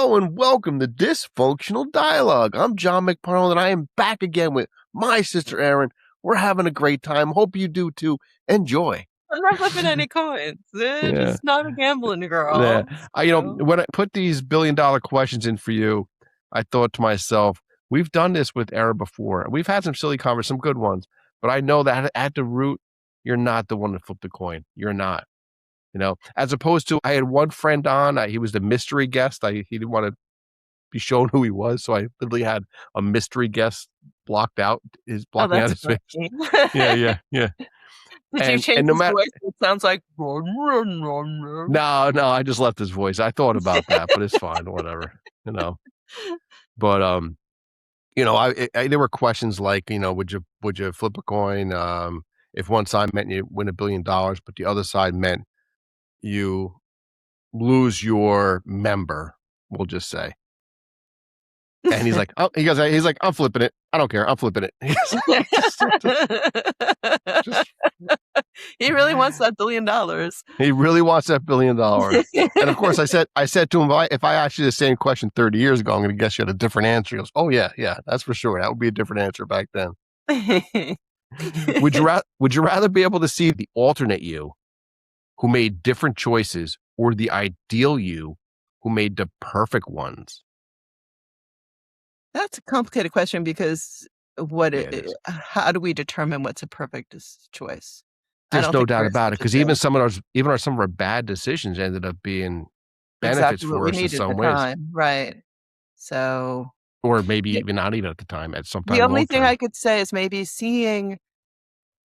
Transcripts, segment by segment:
Hello and welcome to Dysfunctional Dialogue. I'm John McParland and I am back again with my sister Erin. We're having a great time. Hope you do too. Enjoy. I'm not flipping any coins. Yeah. Just not a gambling girl. Yeah. So. When I put these $1 billion questions in for you, I thought to myself, we've done this with Erin before. We've had some silly conversations, some good ones, but I know that at the root, you're not the one that flipped the coin. You're not. As opposed to I had one friend on, he was the mystery guest. He didn't want to be shown who he was, so I literally had a mystery guest blocking out his face. Yeah. Did you change no his matter, voice? It sounds like no, I just left his voice. I thought about that, but it's fine, whatever. But there were questions like, would you flip a coin if one side meant you win $1 billion, but the other side meant you lose your member, we'll just say. And he's like, I'm flipping it. I don't care. I'm flipping it. He really wants that $1 billion. He really wants that $1 billion. And of course, I said to him, if I asked you the same question 30 years ago, I'm going to guess you had a different answer. He goes, oh yeah, that's for sure. That would be a different answer back then. Would you rather be able to see the alternate you who made different choices or the ideal you who made the perfect ones? That's a complicated question because how do we determine what's a perfect choice? There's no doubt about it, because even some of our bad decisions ended up being benefits for us in some ways. Right. So, or maybe even not even at the time, at some time. The only thing I could say is maybe seeing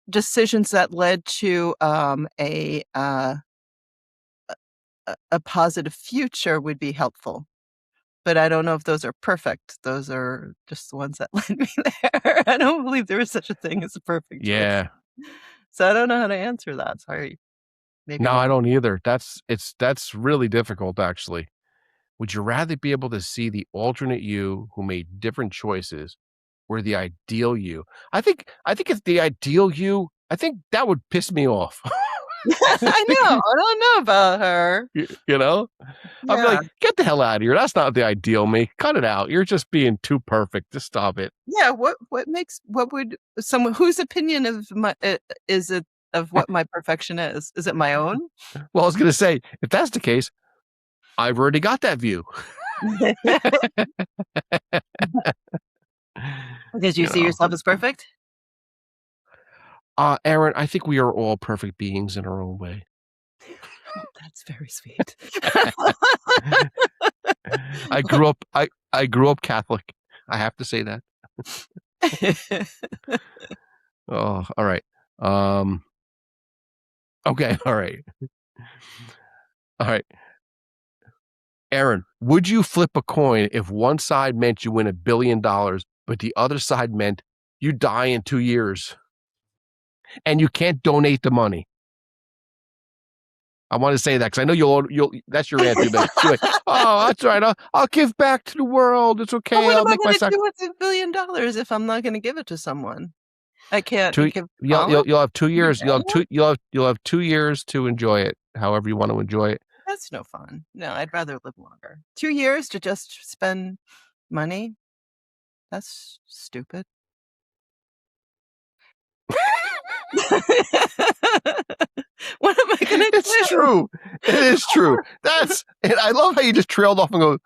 decisions that led to a positive future would be helpful. But I don't know if those are perfect. Those are just the ones that led me there. I don't believe there is such a thing as a perfect choice. Yeah. So I don't know how to answer that. Sorry. No, I don't either. That's really difficult, actually. Would you rather be able to see the alternate you who made different choices or the ideal you? I think it's the ideal you. I think that would piss me off. I know. I don't know about her. Yeah. I'd be like, get the hell out of here. That's not the ideal me. Cut it out. You're just being too perfect. Just stop it. Yeah. Whose opinion is it of what my perfection is? Is it my own? Well, I was going to say, if that's the case, I've already got that view. Did you see yourself as perfect? Erin, I think we are all perfect beings in our own way. Oh, that's very sweet. I grew up Catholic. I have to say that. Oh, all right. Okay, all right. All right. Erin, would you flip a coin if one side meant you win $1 billion, but the other side meant you die in 2 years? And you can't donate the money. I want to say that because I know you'll. That's your answer. Like, oh, that's right. I'll give back to the world. It's okay. Well, what am I going to do with $1 billion if I'm not going to give it to someone? I can't. You'll have 2 years. You'll have 2 years to enjoy it, however you want to enjoy it. That's no fun. No, I'd rather live longer. 2 years to just spend money. That's stupid. What am I going to do? It's true. It is true. And I love how you just trailed off and go,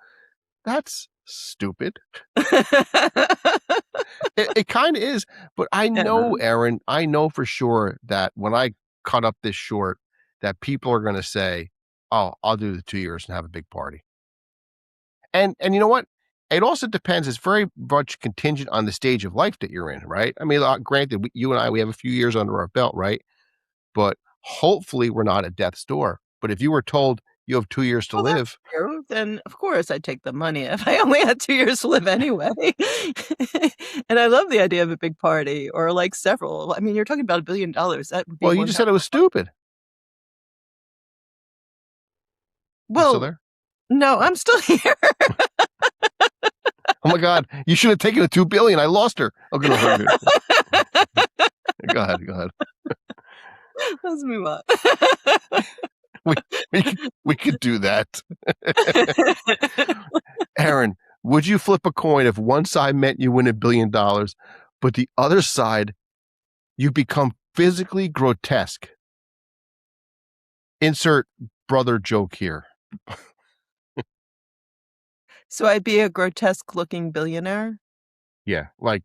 that's stupid. It kind of is. But I know, Erin, I know for sure that when I cut up this short, that people are going to say, oh, I'll do the 2 years and have a big party. And you know what? It also depends. It's very much contingent on the stage of life that you're in, right? I mean, granted, you and I, we have a few years under our belt, right? But hopefully we're not at death's door. But if you were told you have 2 years to live, then of course I'd take the money if I only had 2 years to live anyway. And I love the idea of a big party or like several. I mean, you're talking about $1 billion. That would be you just said it was stupid. Well, no, I'm still here. Oh my God! You should have taken the $2 billion. I lost her. Okay, go ahead. Let's move on. We could do that. Aaron, would you flip a coin if one side meant you win $1 billion, but the other side you become physically grotesque? Insert brother joke here. So I'd be a grotesque looking billionaire? Yeah, like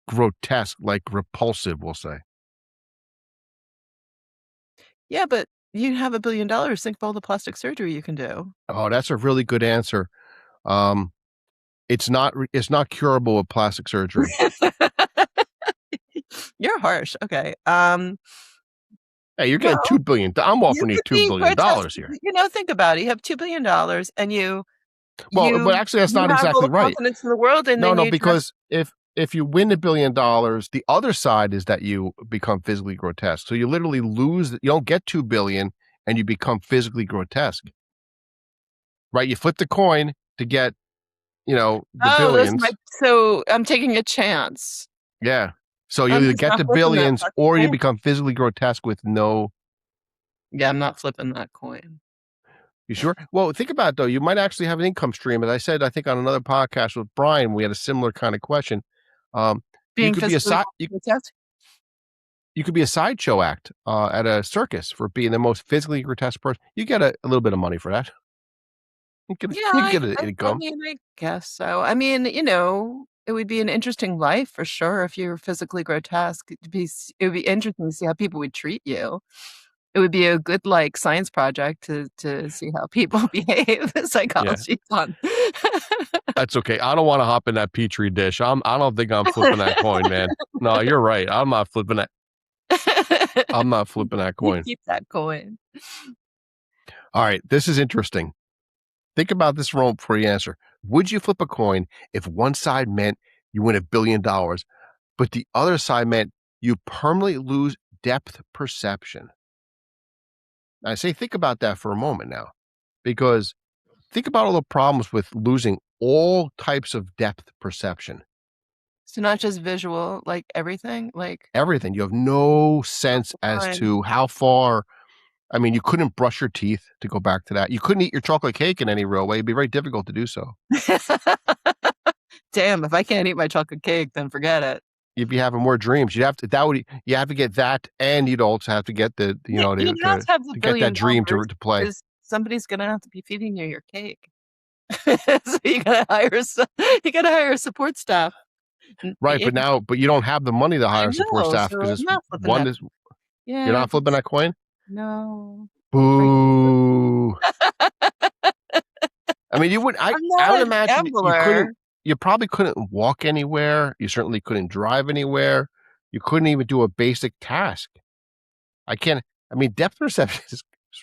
grotesque, like repulsive, we'll say. Yeah, but you have $1 billion, think of all the plastic surgery you can do. Oh, that's a really good answer. Um, it's not curable with plastic surgery. You're harsh, okay, Hey, you're getting well, 2 billion. I'm you offering you could $2 be billion grotesque, dollars here. think about it, you have $2 billion and you Well, but you actually, that's you not have all exactly the right. confidence in the world, and No, then no, you dress. because if you win $1 billion, the other side is that you become physically grotesque. So you literally lose. You don't get 2 billion, and you become physically grotesque. Right? You flip the coin to get the Oh, those billions. might so I'm taking a chance. Yeah. So you I'm either just get not the flipping that billions fucking or you coin. become physically grotesque with no. Yeah, I'm not flipping that coin. You sure? Well, think about it though. You might actually have an income stream. As I said, I think on another podcast with Brian, we had a similar kind of question. You Being could be a physically side. grotesque? You could be a sideshow act at a circus for being the most physically grotesque person. You get a little bit of money for that. Yeah, You get an I income. mean, I guess so. I mean, it would be an interesting life for sure if you were physically grotesque. It would be interesting to see how people would treat you. It would be a good, like, science project to see how people behave. Yeah, Psychology fun. that's okay. I don't want to hop in that petri dish. I don't think I'm flipping that coin, man. No, you're right. I'm not flipping that. I'm not flipping that You coin. keep that coin. All right, this is interesting. Think about this role before you answer. Would you flip a coin if one side meant you win $1 billion, but the other side meant you permanently lose depth perception? I say think about that for a moment now, because think about all the problems with losing all types of depth perception. So not just visual, like, everything? Like, Everything. You have no sense as fine. to how far. I mean, you couldn't brush your teeth, to go back to that. You couldn't eat your chocolate cake in any real way. It'd be very difficult to do so. Damn, if I can't eat my chocolate cake, then forget it. You'd be having more dreams. You'd have to that would you have to get that, and you'd also have to get the Yeah, you'd have to have the to get that dream $1 billion to play. because somebody's gonna have to be feeding you your cake. So you gotta hire support staff. Right, but you don't have the money to I hire support know, staff so because I'm it's not flipping one that. is you're Yeah, not flipping 'cause that coin? no. Are you? Boo. I mean, you would I'm I not would a imagine gambler. you probably couldn't walk anywhere. You certainly couldn't drive anywhere. You couldn't even do a basic task. I can't I mean, depth perception is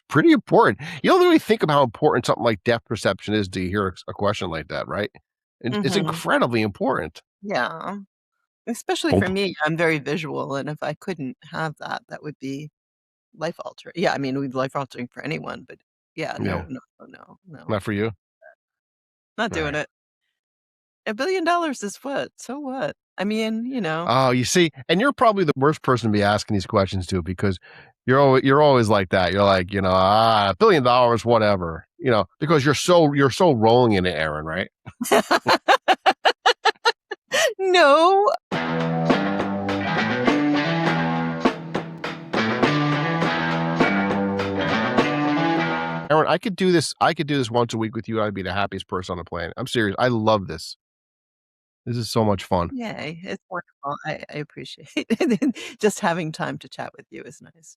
pretty important. You don't really think about how important something like depth perception is till you hear a question like that, right? It's Mhm. incredibly important. Yeah. Especially for Boom. me, I'm very visual, and if I couldn't have that, that would be life altering. Yeah, I mean, it would be life altering for anyone, but yeah, no, Yeah, no, no, no, no, not for you? not doing Alright. it. $1 billion is what? So what? I mean, Oh, you see, and you're probably the worst person to be asking these questions to, because you're always like that. You're like, $1 billion, whatever, because you're so rolling in it, Aaron, right? No. Aaron, I could do this once a week with you. I'd be the happiest person on the planet. I'm serious. I love this. This is so much fun. Yay, it's wonderful. I appreciate it. Just having time to chat with you is nice.